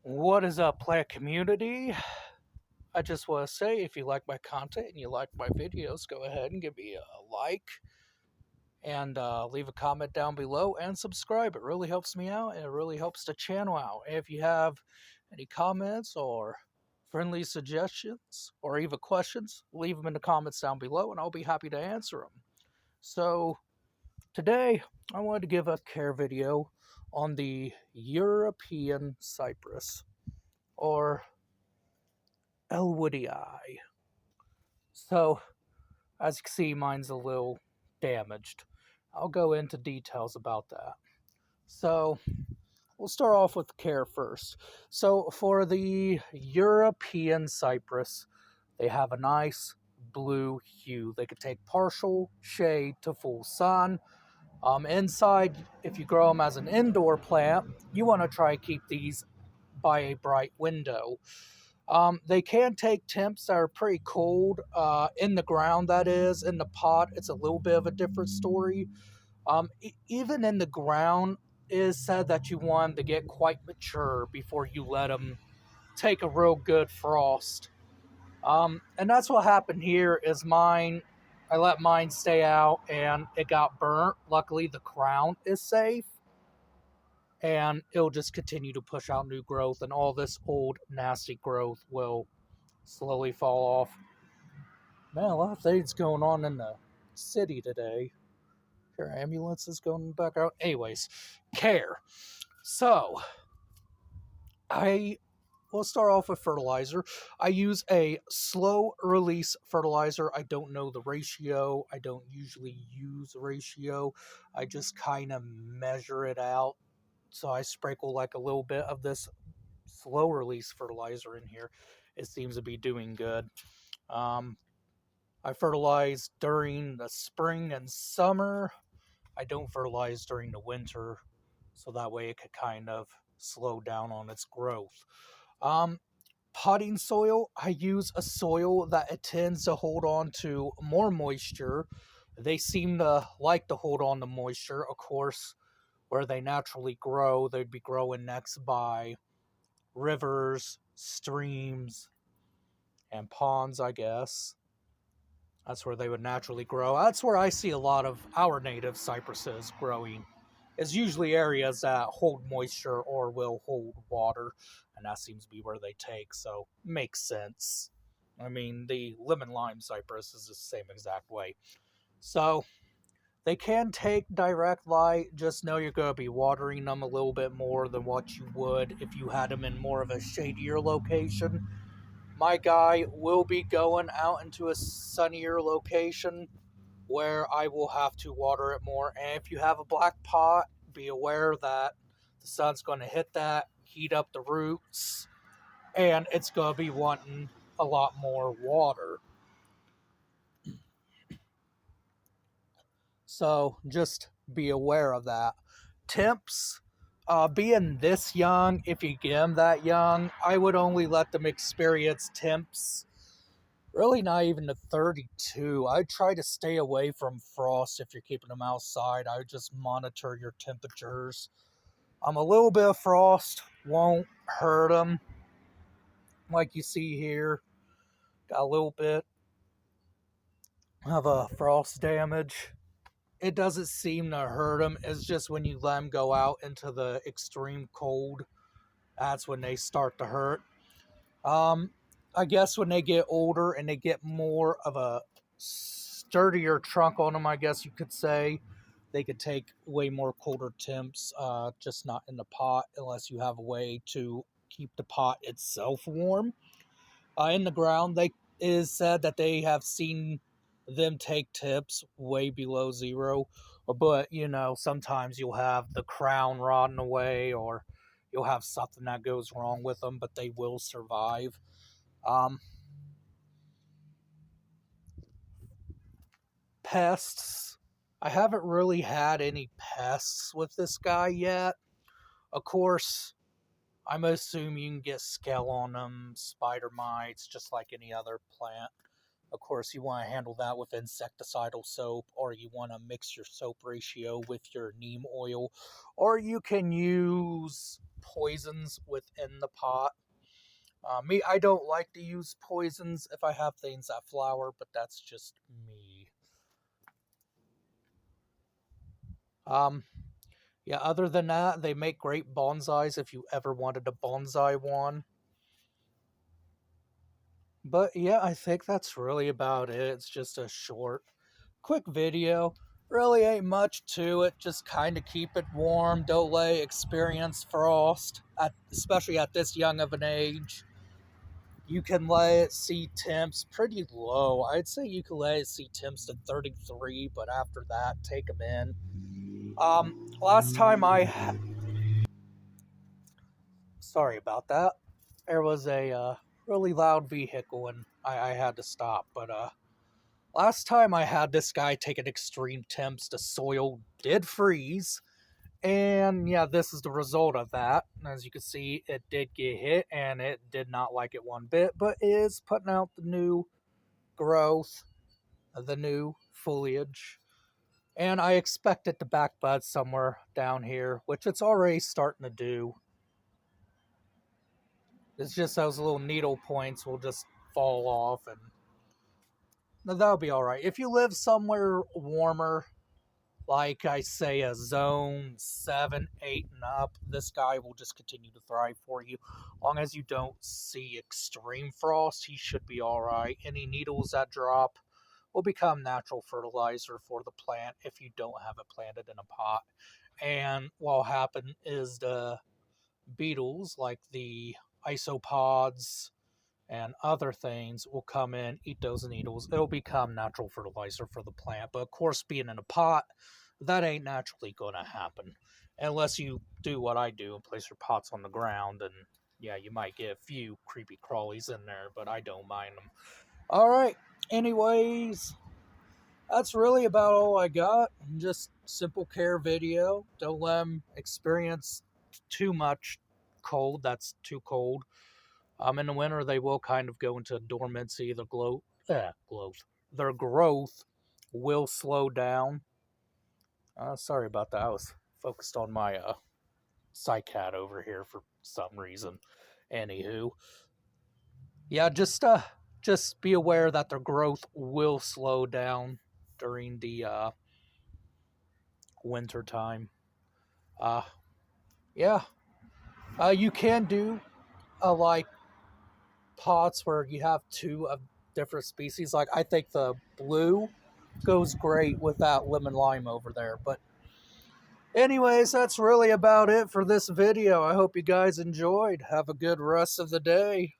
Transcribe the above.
What is up, plant community? I just want to say if you like my content and you like my videos, go ahead and give me a like and leave a comment down below and subscribe. It really helps me out and it really helps the channel out. If you have any comments or friendly suggestions or even questions, leave them in the comments down below and I'll be happy to answer them. So, today I wanted to give a care video on the European cypress, or Elwoodii. So, as you can see, mine's a little damaged. I'll go into details about that. So, we'll start off with care first. So, for the European cypress, they have a nice blue hue. They could take partial shade to full sun. Inside, if you grow them as an indoor plant, you want to try to keep these by a bright window. They can take temps that are pretty cold in the ground, that is. In the pot, it's a little bit of a different story. Even in the ground, it is said that you want them to get quite mature before you let them take a real good frost. And that's what happened here is I let mine stay out and it got burnt. Luckily, the crown is safe and it'll just continue to push out new growth, and all this old nasty growth will slowly fall off. Man, a lot of things going on in the city today. Here, ambulances going back out. Anyways, care. So, I will start off with fertilizer. I use a slow release fertilizer. I don't know the ratio. I don't usually use a ratio. I just kind of measure it out. So I sprinkle like a little bit of this slow release fertilizer in here. It seems to be doing good. I fertilize during the spring and summer. I don't fertilize during the winter, so that way it could kind of slow down on its growth. Um, Potting soil, I use a soil that it tends to hold on to more moisture. They seem to like to hold on to moisture. Of course, where they naturally grow, they'd be growing next by rivers, streams, and ponds, I guess. That's where they would naturally grow. That's where I see a lot of our native cypresses growing. Is usually areas that hold moisture or will hold water, and that seems to be where they take, so makes sense. I mean, the lemon lime cypress is the same exact way. So, they can take direct light, just know you're going to be watering them a little bit more than what you would if you had them in more of a shadier location. My guy will be going out into a sunnier location where I will have to water it more. And if you have a black pot, be aware that the sun's going to hit that, heat up the roots, and it's going to be wanting a lot more water. So just be aware of that. Temps, being this young, if you get them that young, I would only let them experience temps really not even to 32. I try to stay away from frost if you're keeping them outside. I would just monitor your temperatures. A little bit of frost won't hurt them. Like you see here, got a little bit of a frost damage. It doesn't seem to hurt them. It's just when you let them go out into the extreme cold, that's when they start to hurt. I guess when they get older and they get more of a sturdier trunk on them, I guess you could say, they could take way more colder temps, just not in the pot unless you have a way to keep the pot itself warm. In the ground, it is said that they have seen them take temps way below zero, but sometimes you'll have the crown rotting away or you'll have something that goes wrong with them, but they will survive. Um, Pests. I haven't really had any pests with this guy yet. Of course, I'm assuming you can get scale on them, spider mites, just like any other plant. Of course, you want to handle that with insecticidal soap, or you want to mix your soap ratio with your neem oil, or you can use poisons within the pot. Me, I don't like to use poisons if I have things that flower, but that's just me. Um, yeah, other than that, they make great bonsais if you ever wanted a bonsai one. But yeah, I think that's really about it. It's just a short, quick video. Really ain't much to it. Just kind of keep it warm. Don't let it experience frost, especially at this young of an age. You can let it see temps pretty low. I'd say you can let it see temps to 33, but after that, take them in. Last time sorry about that. There was a really loud vehicle and I had to stop. But last time I had this guy taking extreme temps, the soil did freeze. And yeah, this is the result of that. As you can see, it did get hit and it did not like it one bit, but is putting out the new growth, the new foliage. And I expect it to back bud somewhere down here, which it's already starting to do. It's just those little needle points will just fall off, and that'll be all right. If you live somewhere warmer, like I say a zone 7, 8, and up, this guy will just continue to thrive for you. Long as you don't see extreme frost, he should be all right. Any needles that drop will become natural fertilizer for the plant if you don't have it planted in a pot. And what'll happen is the beetles, like the isopods and other things, will come in, eat those needles. It'll become natural fertilizer for the plant. But of course, being in a pot, that ain't naturally going to happen unless you do what I do and place your pots on the ground. And yeah, you might get a few creepy crawlies in there, but I don't mind them. All right. Anyways, that's really about all I got. Just simple care video. Don't let them experience too much cold. That's too cold. In the winter, they will kind of go into dormancy. Their growth will slow down. Sorry about that. I was focused on my cycat over here for some reason. Anywho, yeah, just be aware that their growth will slow down during the winter time. Uh, yeah, you can do like pots where you have two of different species. Like I think the blue goes great with that lemon lime over there. But anyways, that's really about it for this video. I hope you guys enjoyed. Have a good rest of the day.